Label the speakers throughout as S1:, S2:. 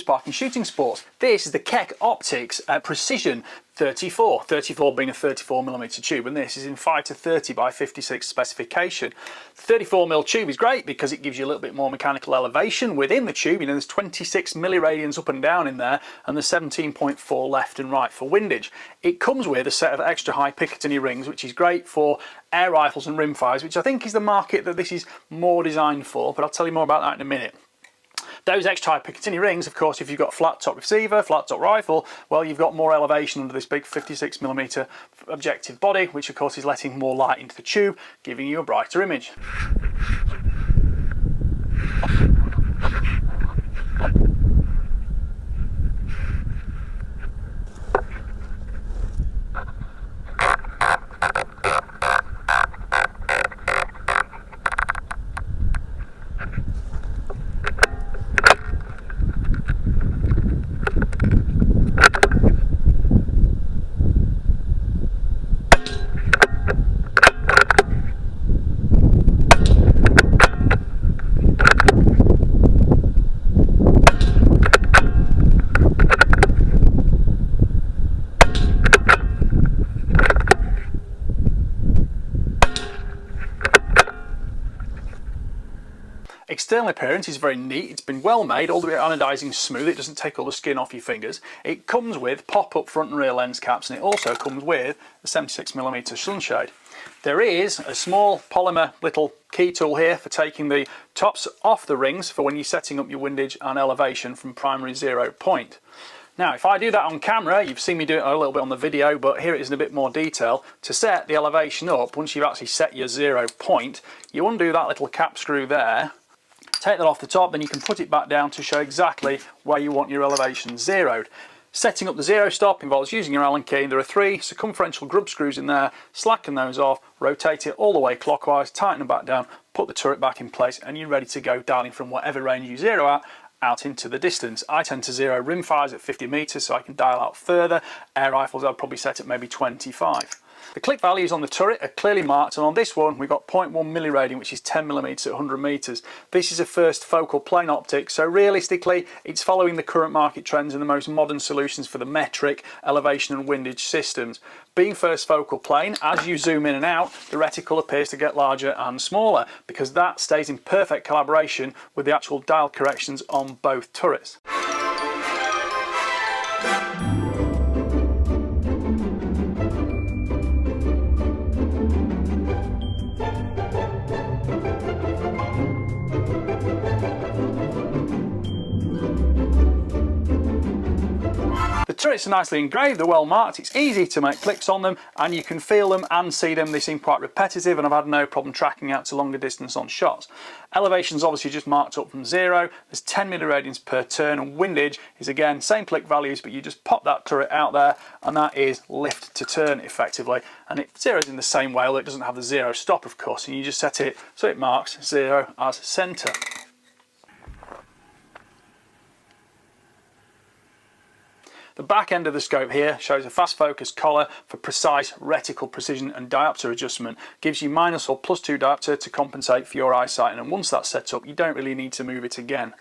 S1: Parking Shooting Sports. This is the KECK Optics Precision 34 being a 34mm tube, and this is in 5-30 by 56 specification. 34mm tube is great because it gives you a little bit more mechanical elevation within the tube. You know, there's 26 milliradians up and down in there, and there's 17.4 left and right for windage. It comes with a set of extra high Picatinny rings, which is great for air rifles and rimfires, which I think is the market that this is more designed for, but I'll tell you more about that in a minute. Those extra high Picatinny rings, of course, if you've got a flat top receiver, flat top rifle, well, you've got more elevation under this big 56mm objective body, which of course is letting more light into the tube, giving you a brighter image. External appearance is very neat. It's been well made, all the way anodizing smooth. It doesn't take all the skin off your fingers. It comes with pop-up front and rear lens caps, and it also comes with a 76mm sunshade. There is a small polymer little key tool here for taking the tops off the rings for when you're setting up your windage and elevation from primary 0 point. Now, if I do that on camera, you've seen me do it a little bit on the video, but here it is in a bit more detail. To set the elevation up, once you've actually set your 0 point, you undo that little cap screw there, take that off the top, then you can put it back down to show exactly where you want your elevation zeroed. Setting up the 0 stop involves using your Allen key. There are 3 circumferential grub screws in there. Slacken those off, rotate it all the way clockwise, tighten them back down, put the turret back in place, and you're ready to go, dialing from whatever range you zero at out into the distance. I tend to zero rimfires at 50 meters, so I can dial out further. Air rifles I'd probably set at maybe 25. The click values on the turret are clearly marked, and on this one we've got 0.1 milliradian, which is 10mm at 100 meters. This is a first focal plane optic, so realistically it's following the current market trends and the most modern solutions for the metric elevation and windage systems. Being first focal plane, as you zoom in and out, the reticle appears to get larger and smaller because that stays in perfect collaboration with the actual dial corrections on both turrets. The turrets are nicely engraved, they're well marked, it's easy to make clicks on them, and you can feel them and see them. They seem quite repetitive, and I've had no problem tracking out to longer distance on shots. Elevation's obviously just marked up from 0, there's 10 milliradians per turn, and windage is again same click values, but you just pop that turret out there and that is lift to turn effectively, and it zeroes in the same way, although it doesn't have the 0 stop of course, and you just set it so it marks 0 as centre. The back end of the scope here shows a fast focus collar for precise reticle precision and diopter adjustment. Gives you minus or +2 diopter to compensate for your eyesight, and once that's set up you don't really need to move it again.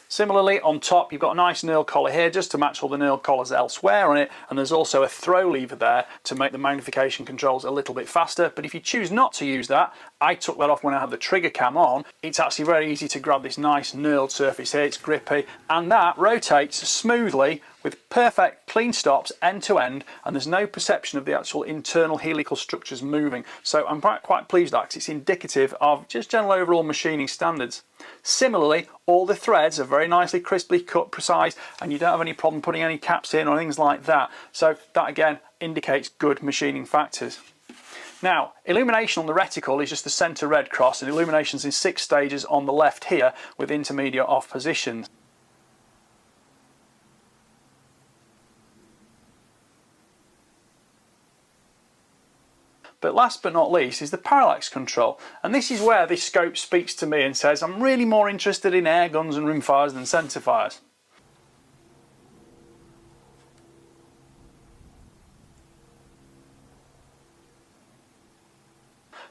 S1: Similarly, on top you've got a nice knurl collar here just to match all the knurl collars elsewhere on it, and there's also a throw lever there to make the magnification controls a little bit faster, but if you choose not to use that, I took that off when I had the trigger cam on, it's actually very easy to grab this nice knurled surface here, it's grippy, and that rotates smoothly with perfect clean stops end to end, and there's no perception of the actual internal helical structures moving. So I'm quite pleased with that because it's indicative of just general overall machining standards. Similarly, all the threads are very nicely crisply cut, precise, and you don't have any problem putting any caps in or things like that. So that again indicates good machining factors. Now, illumination on the reticle is just the centre red cross, and illumination's in 6 stages on the left here with intermediate off positions. But last but not least is the parallax control, and this is where this scope speaks to me and says I'm really more interested in air guns and rimfires than centrefires.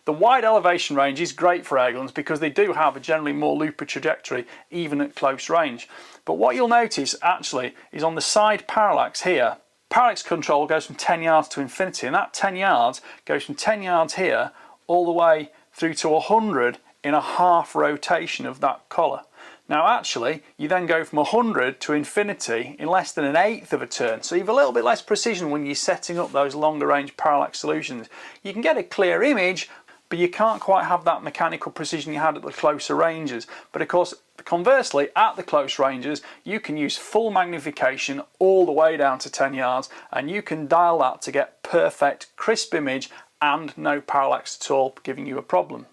S1: The wide elevation range is great for air guns because they do have a generally more loopy trajectory even at close range. But what you'll notice actually is on the side parallax here, parallax control goes from 10 yards to infinity, and that 10 yards goes from 10 yards here all the way through to 100 in a half rotation of that collar. Now actually you then go from 100 to infinity in less than an eighth of a turn, so you have a little bit less precision when you're setting up those longer range parallax solutions. You can get a clear image, but you can't quite have that mechanical precision you had at the closer ranges. But of course, conversely, at the close ranges, you can use full magnification all the way down to 10 yards, and you can dial that to get perfect crisp image and no parallax at all giving you a problem.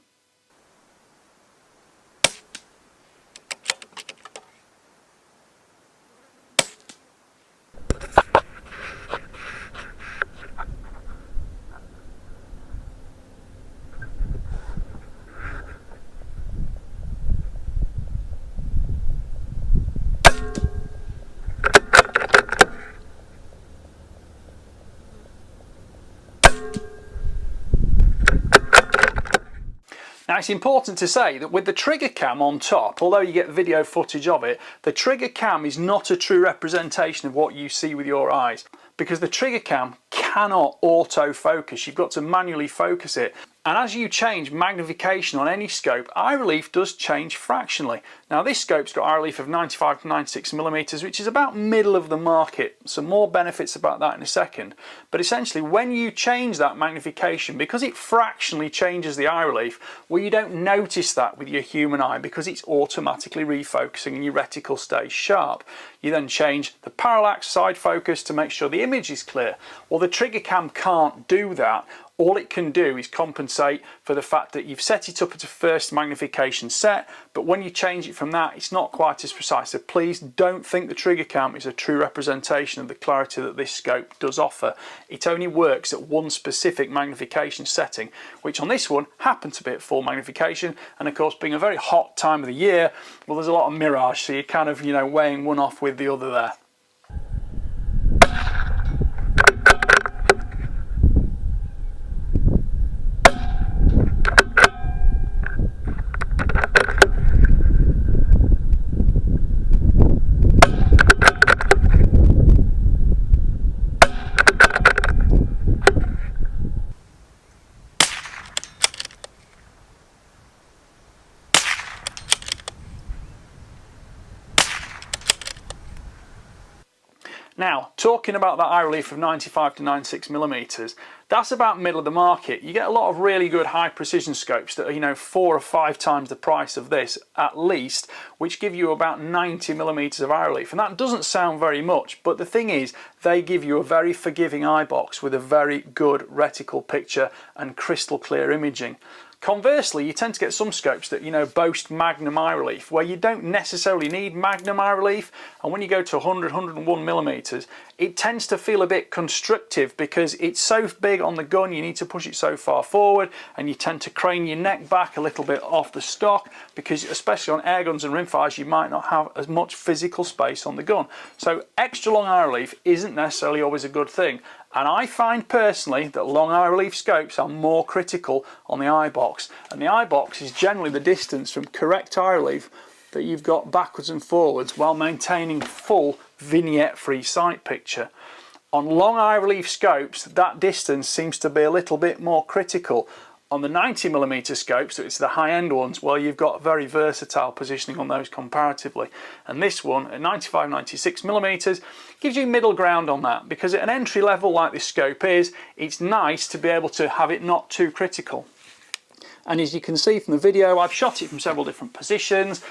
S1: Now it's important to say that with the trigger cam on top, although you get video footage of it, the trigger cam is not a true representation of what you see with your eyes, because the trigger cam cannot auto-focus. You've got to manually focus it. And as you change magnification on any scope, eye relief does change fractionally. Now this scope's got eye relief of 95 to 96mm, which is about middle of the market. Some more benefits about that in a second. But essentially when you change that magnification, because it fractionally changes the eye relief, well, you don't notice that with your human eye because it's automatically refocusing and your reticle stays sharp. You then change the parallax side focus to make sure the image is clear. Well, the trigger cam can't do that. All it can do is compensate for the fact that you've set it up at a first magnification set, but when you change it from that, it's not quite as precise. So please don't think the trigger cam is a true representation of the clarity that this scope does offer. It only works at one specific magnification setting, which on this one happened to be at full magnification. And of course, being a very hot time of the year, well, there's a lot of mirage, so you're kind of, weighing one off with the other there. Now, talking about that eye relief of 95 to 96mm, that's about middle of the market. You get a lot of really good high precision scopes that are 4 or 5 times the price of this at least, which give you about 90mm of eye relief, and that doesn't sound very much, but the thing is they give you a very forgiving eye box with a very good reticle picture and crystal clear imaging. Conversely, you tend to get some scopes that boast magnum eye relief, where you don't necessarily need magnum eye relief, and when you go to 100, 101mm, it tends to feel a bit constrictive because it's so big on the gun, you need to push it so far forward, and you tend to crane your neck back a little bit off the stock, because especially on air guns and rimfires, you might not have as much physical space on the gun. So extra long eye relief isn't necessarily always a good thing. And I find personally that long eye relief scopes are more critical on the eye box, and the eye box is generally the distance from correct eye relief that you've got backwards and forwards while maintaining full vignette free sight picture. On long eye relief scopes, that distance seems to be a little bit more critical. On the 90mm scopes, so it's the high-end ones, well, you've got very versatile positioning on those comparatively. And this one, at 95, 96mm, gives you middle ground on that, because at an entry level like this scope is, it's nice to be able to have it not too critical. And as you can see from the video, I've shot it from several different positions,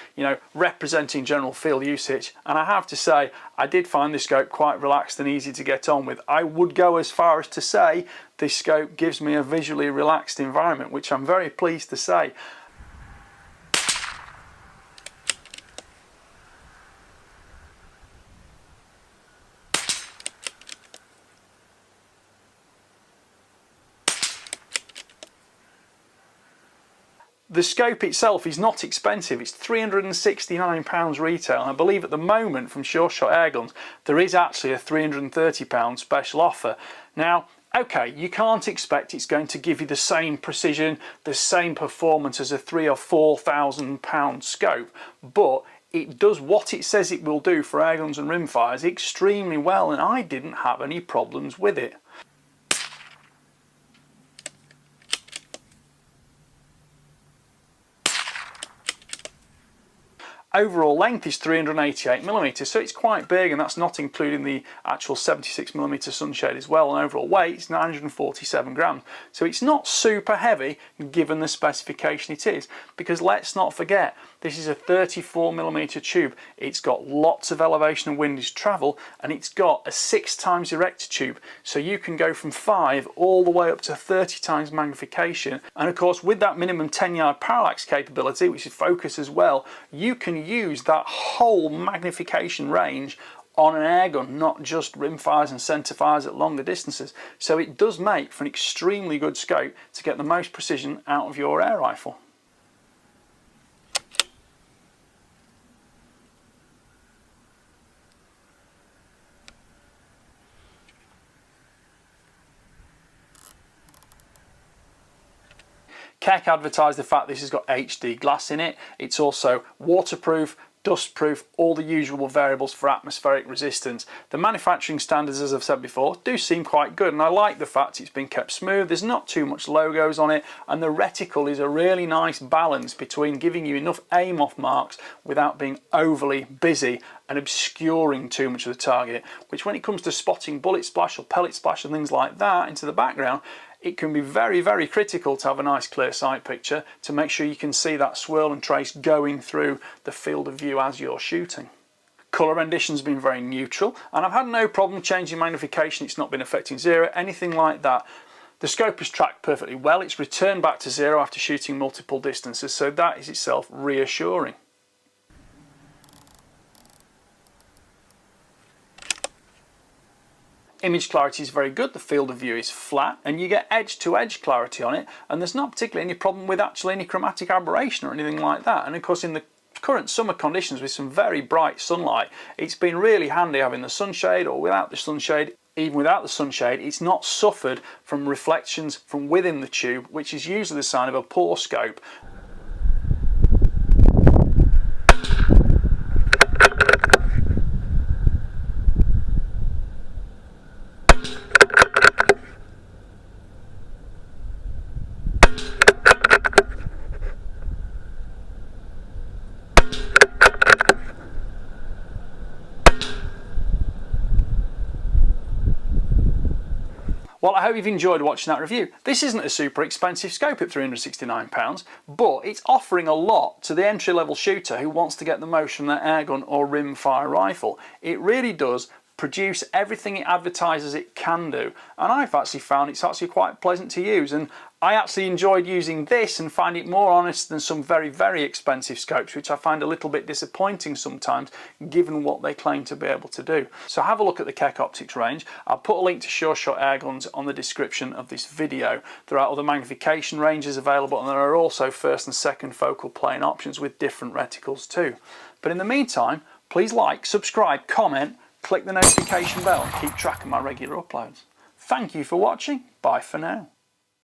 S1: representing general field usage. And I have to say, I did find this scope quite relaxed and easy to get on with. I would go as far as to say this scope gives me a visually relaxed environment, which I'm very pleased to say. The scope itself is not expensive, it's £369 retail, and I believe at the moment from Sure Shot Airguns there is actually a £330 special offer. Now, Okay, you can't expect it's going to give you the same precision, the same performance as a £3,000 or £4,000 scope, but it does what it says it will do for airguns and rimfires extremely well, and I didn't have any problems with it. Overall length is 388mm, so it's quite big, and that's not including the actual 76mm sunshade as well. And overall weight is 947 grams, so it's not super heavy given the specification it is, because let's not forget this is a 34mm tube. It's got lots of elevation and windage travel, and it's got a 6 times erector tube, so you can go from 5 all the way up to 30 times magnification. And of course, with that minimum 10-yard parallax capability, which is focus as well, you can use that whole magnification range on an airgun, not just rimfires and centerfires at longer distances. So it does make for an extremely good scope to get the most precision out of your air rifle. KECK advertised the fact this has got HD glass in it. It's also waterproof, dustproof, all the usual variables for atmospheric resistance. The manufacturing standards, as I've said before, do seem quite good, and I like the fact it's been kept smooth. There's not too much logos on it, and the reticle is a really nice balance between giving you enough aim off marks without being overly busy and obscuring too much of the target, which when it comes to spotting bullet splash or pellet splash and things like that into the background, it can be very, very critical to have a nice clear sight picture to make sure you can see that swirl and trace going through the field of view as you're shooting. Colour rendition's been very neutral, and I've had no problem changing magnification. It's not been affecting zero, anything like that. The scope has tracked perfectly well. It's returned back to zero after shooting multiple distances, so that is itself reassuring. Image clarity is very good, the field of view is flat, and you get edge-to-edge clarity on it, and there's not particularly any problem with actually any chromatic aberration or anything like that. And of course, in the current summer conditions with some very bright sunlight, it's been really handy having the sunshade or without the sunshade. Even without the sunshade, it's not suffered from reflections from within the tube, which is usually the sign of a poor scope. Well, I hope you've enjoyed watching that review. This isn't a super expensive scope at £369, but it's offering a lot to the entry-level shooter who wants to get the most from their airgun or rimfire rifle. It really does produce everything it advertises it can do, and I've actually found it's actually quite pleasant to use, and I actually enjoyed using this and find it more honest than some very, very expensive scopes, which I find a little bit disappointing sometimes given what they claim to be able to do. So have a look at the KECK optics range. I'll put a link to Sure Shot airguns on the description of this video. There are other magnification ranges available, and there are also first and second focal plane options with different reticles too. But in the meantime, please like, subscribe, comment, click the notification bell and keep track of my regular uploads. Thank you for watching. Bye for now.